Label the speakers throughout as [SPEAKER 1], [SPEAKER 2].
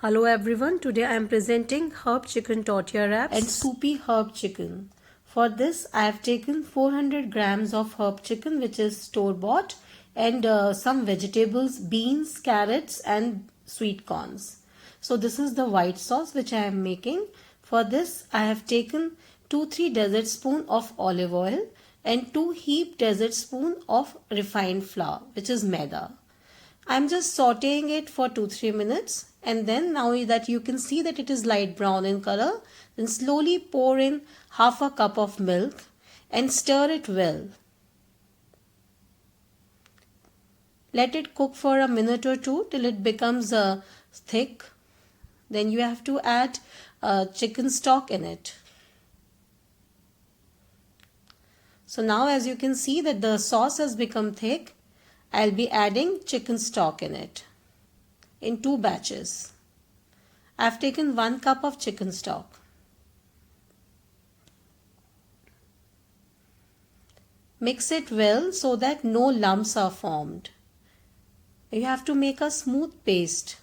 [SPEAKER 1] Hello everyone, today I am presenting herb chicken tortilla wraps and soupy herb chicken. For this I have taken 400 grams of herb chicken which is store bought and some vegetables, beans, carrots and sweet corns. So this is the white sauce which I am making. For this I have taken 2-3 dessertspoon of olive oil and 2 heaped dessertspoon of refined flour which is maida. I'm just sauteing it for 2-3 minutes, and then now that you can see that it is light brown in color, then slowly pour in half a cup of milk and stir it well. Let it cook for a minute or two till it becomes thick. Then you have to add chicken stock in it. So now as you can see that the sauce has become thick, I'll be adding chicken stock in it in 2 batches. I've taken 1 cup of chicken stock. Mix it well so that no lumps are formed. You have to make a smooth paste.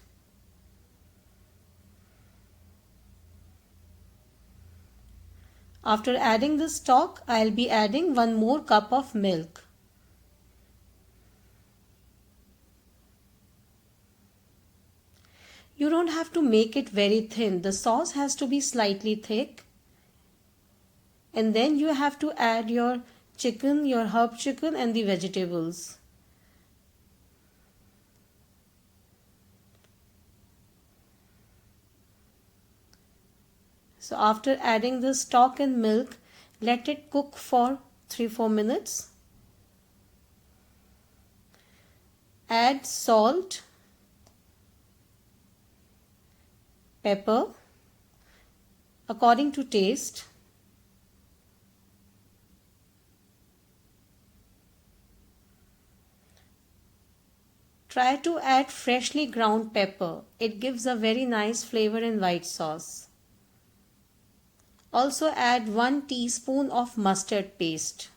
[SPEAKER 1] After adding the stock, I'll be adding 1 more cup of milk. You don't have to make it very thin. The sauce has to be slightly thick. And then you have to add your chicken, your herb chicken and the vegetables. So after adding the stock and milk, let it cook for 3-4 minutes. Add salt, pepper according to taste. Try to add freshly ground pepper. It gives a very nice flavor in white sauce. Also add 1 teaspoon of mustard paste.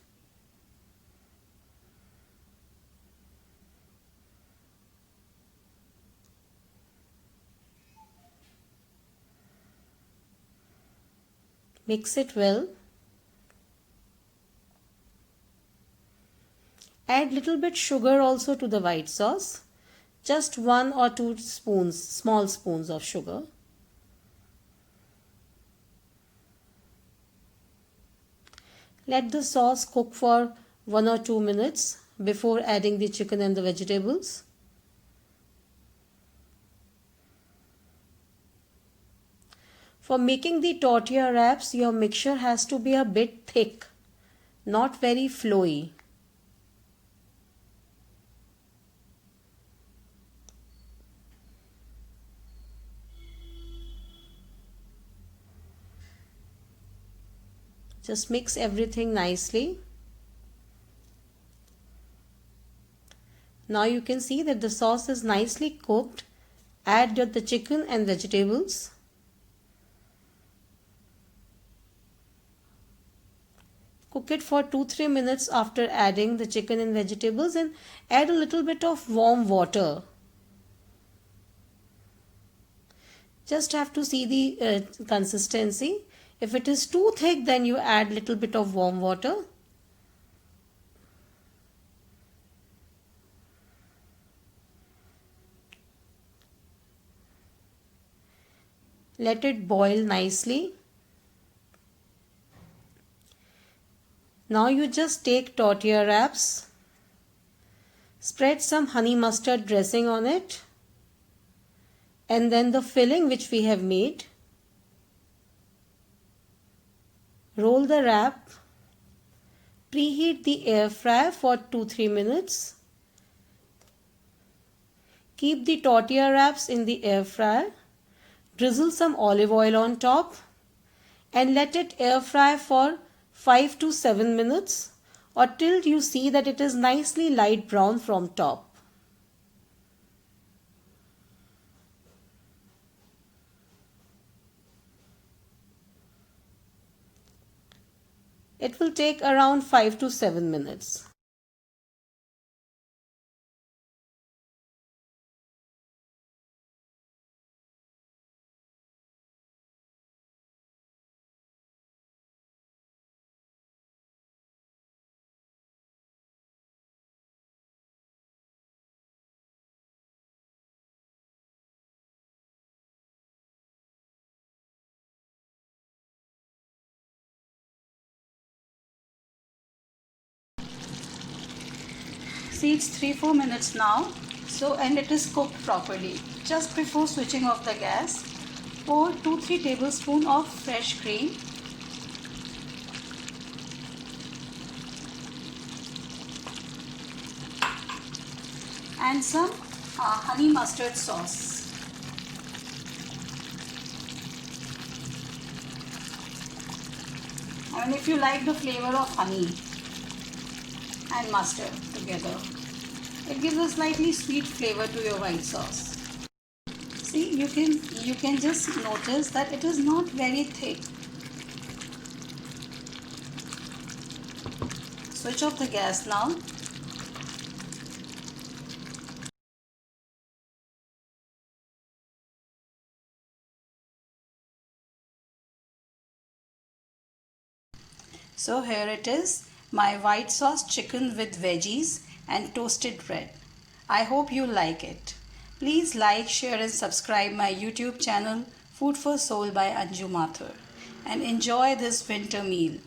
[SPEAKER 1] Mix it well. Add little bit sugar also to the white sauce. Just 1 or 2 spoons, small spoons of sugar. Let the sauce cook for 1 or 2 minutes before adding the chicken and the vegetables. For making the tortilla wraps, your mixture has to be a bit thick, not very flowy. Just mix everything nicely. Now you can see that the sauce is nicely cooked. Add the chicken and vegetables. Cook it for 2-3 minutes after adding the chicken and vegetables and add a little bit of warm water. Just have to see the consistency. If it is too thick, then you add little bit of warm water. Let it boil nicely. Now you just take tortilla wraps, spread some honey mustard dressing on it, and then the filling which we have made. Roll the wrap, preheat the air fryer for 2-3 minutes. Keep the tortilla wraps in the air fryer, drizzle some olive oil on top and let it air fry for 5 to 7 minutes or till you see that it is nicely light brown from top. It will take around 5 to 7 minutes. see it's 3-4 minutes now. So, and it is cooked properly. Just before switching off the gas, pour 2-3 tablespoons of fresh cream. And some honey mustard sauce. I mean, if you like the flavor of honey and mustard together, it gives a slightly sweet flavor to your white sauce. See, you can just notice that it is not very thick. Switch off the gas now. So here it is, my white sauce chicken with veggies and toasted bread. I hope you like it. Please like, share and subscribe my YouTube channel Food for Soul by Anju Mathur and enjoy this winter meal.